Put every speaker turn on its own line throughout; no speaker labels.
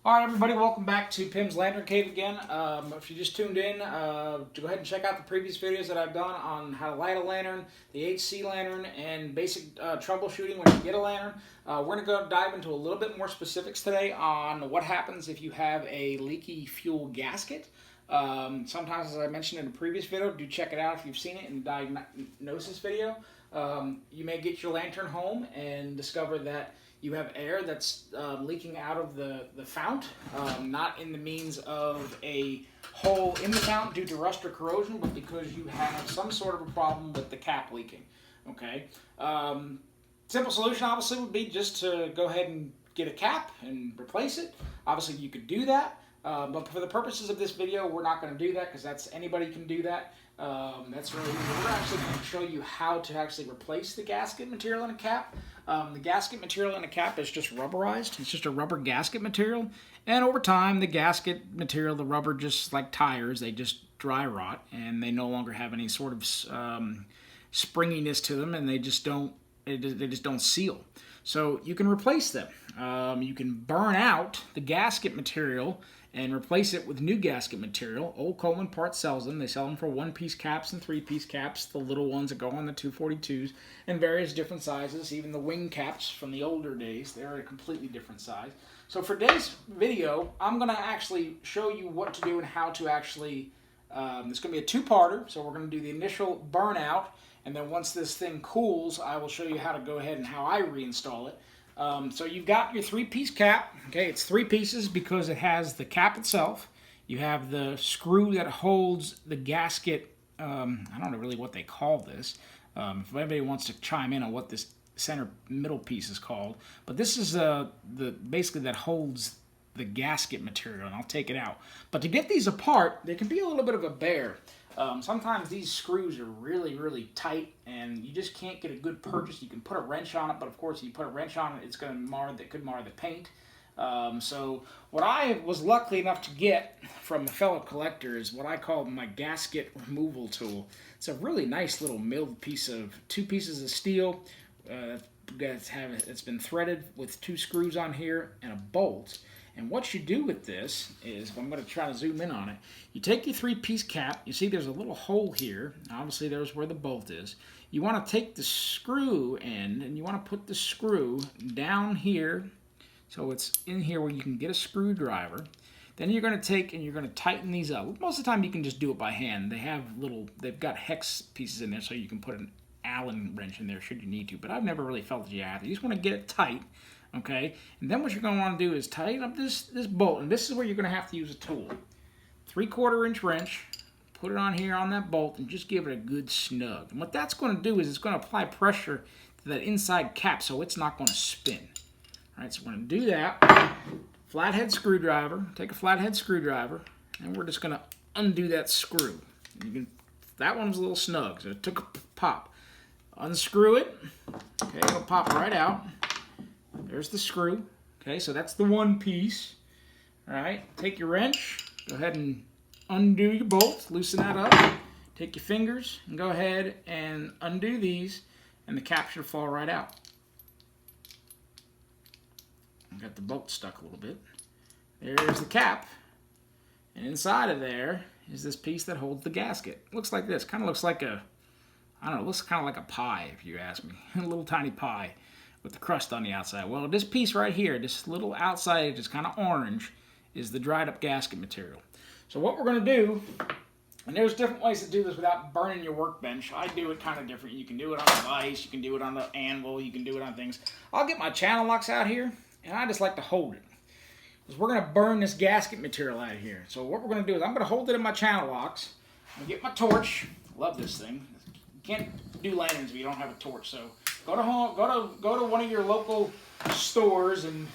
All right, everybody, welcome back to Pim's Lantern Cave again. If you just tuned in, go ahead and check out the previous videos that I've done on how to light a lantern, the HC lantern, and basic troubleshooting when you get a lantern. We're going to go dive into a little bit more specifics today on what happens if you have a leaky fuel gasket. Sometimes, as I mentioned in the previous video, do check it out if you've seen it in the diagnosis video. You may get your lantern home and discover that you have air that's leaking out of the fount, not in the means of a hole in the fount due to rust or corrosion, but because you have some sort of a problem with the cap leaking. Okay. Simple solution obviously would be just to go ahead and get a cap and replace it. Obviously you could do that, but for the purposes of this video, we're not going to do that because anybody can do that. That's really easy. We're actually going to show you how to actually replace the gasket material in a cap. The gasket material in a cap is just rubberized. It's just a rubber gasket material. And over time, the gasket material, the rubber, just like tires, they just dry rot and they no longer have any sort of springiness to them, and they just don't seal. So you can replace them. You can burn out the gasket material and replace it with new gasket material. Old Coleman Parts sells them. They sell them for one-piece caps and three-piece caps, the little ones that go on the 242s, and various different sizes. Even the wing caps from the older days, they're a completely different size. So for today's video, I'm going to actually show you what to do and how to actually, it's going to be a two-parter. So we're going to do the initial burnout, and then once this thing cools, I will show you how to go ahead and how I reinstall it. So you've got your three-piece cap. Okay, it's three pieces because it has the cap itself. You have the screw that holds the gasket. I don't know really what they call this. If anybody wants to chime in on what this center middle piece is called, but this is the basically that holds the gasket material, and I'll take it out. But to get these apart, they can be a little bit of a bear. Sometimes these screws are really, really tight, and you just can't get a good purchase. You can put a wrench on it, but of course, if you put a wrench on it, it's going to could mar the paint. So what I was lucky enough to get from a fellow collector is what I call my gasket removal tool. It's a really nice little milled piece of two pieces of steel. It's been threaded with two screws on here and a bolt. And what you do with this is, I'm going to try to zoom in on it, you take your three-piece cap, you see there's a little hole here, obviously there's where the bolt is. You want to take the screw end and you want to put the screw down here, so it's in here where you can get a screwdriver. Then you're going to take and you're going to tighten these up. Most of the time you can just do it by hand. They've got hex pieces in there so you can put an Allen wrench in there should you need to, but I've never really felt that you have to. You just want to get it tight. Okay, and then what you're going to want to do is tighten up this bolt, and this is where you're going to have to use a tool. 3/4 inch wrench, put it on here on that bolt, and just give it a good snug. And what that's going to do is it's going to apply pressure to that inside cap so it's not going to spin. All right, so we're going to do that. Flathead screwdriver, take a flathead screwdriver, and we're just going to undo that screw. That one's a little snug, so it took a pop. Unscrew it. Okay, it'll pop right out. There's the screw. Okay, so that's the one piece. All right, take your wrench, go ahead and undo your bolt, loosen that up. Take your fingers and go ahead and undo these, and the cap should fall right out. I've got the bolt stuck a little bit. There's the cap, and inside of there is this piece that holds the gasket. Looks like this. Kind of looks like a, I don't know, looks kind of like a pie if you ask me. A little tiny pie with the crust on the outside. Well, this piece right here, this little outside, just kind of orange, is the dried up gasket material. So what we're going to do, and there's different ways to do this without burning your workbench. I do it kind of different. You can do it on the vise, you can do it on the anvil, you can do it on things. I'll get my channel locks out here, and I just like to hold it, because we're going to burn this gasket material out of here. So what we're going to do is I'm going to hold it in my channel locks, and get my torch. Love this thing. You can't do lanterns if you don't have a torch, so go to one of your local stores and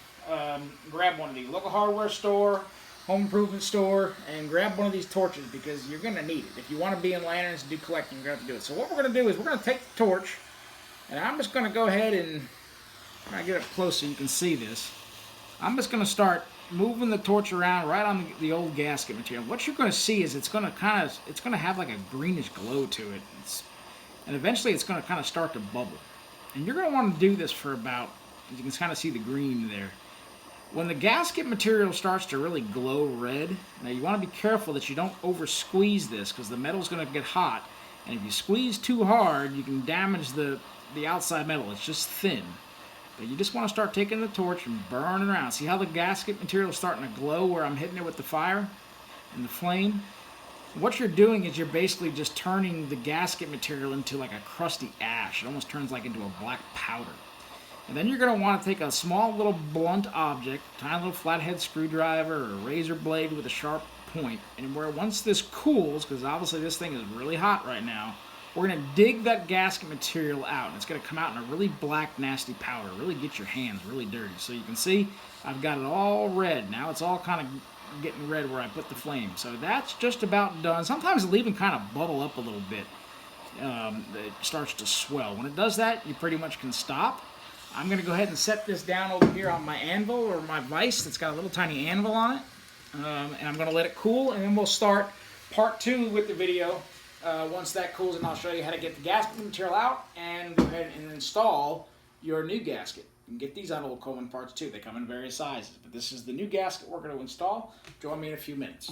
grab one of these. Local hardware store, home improvement store, and grab one of these torches because you're going to need it. If you want to be in lanterns and do collecting, you're going to have to do it. So what we're going to do is we're going to take the torch, and I'm just going to go ahead and, when I get up close so you can see this, I'm just going to start moving the torch around right on the old gasket material. What you're going to see is it's going to have like a greenish glow to it. And eventually it's going to kind of start to bubble. And you're going to want to do this for about, you can kind of see the green there. When the gasket material starts to really glow red, now you want to be careful that you don't over squeeze this because the metal's going to get hot, and if you squeeze too hard you can damage the outside metal. It's just thin. But you just want to start taking the torch and burning around. See how the gasket material is starting to glow where I'm hitting it with the fire and the flame? What you're doing is you're basically just turning the gasket material into like a crusty ash. It almost turns like into a black powder. And then you're going to want to take a small little blunt object, tiny little flathead screwdriver or a razor blade with a sharp point, and where once this cools, because obviously this thing is really hot right now, we're going to dig that gasket material out. And it's going to come out in a really black, nasty powder. Really get your hands really dirty. So you can see I've got it all red. Now it's all kind of getting red where I put the flame. So that's just about done. Sometimes it'll even kind of bubble up a little bit. It starts to swell. When it does that, you pretty much can stop. I'm going to go ahead and set this down over here on my anvil or my vise that's got a little tiny anvil on it. And I'm going to let it cool, and then we'll start part 2 with the video once that cools, and I'll show you how to get the gasket material out and go ahead and install your new gasket. You can get these on old Coleman parts too. They come in various sizes, but this is the new gasket we're going to install. Join me in a few minutes.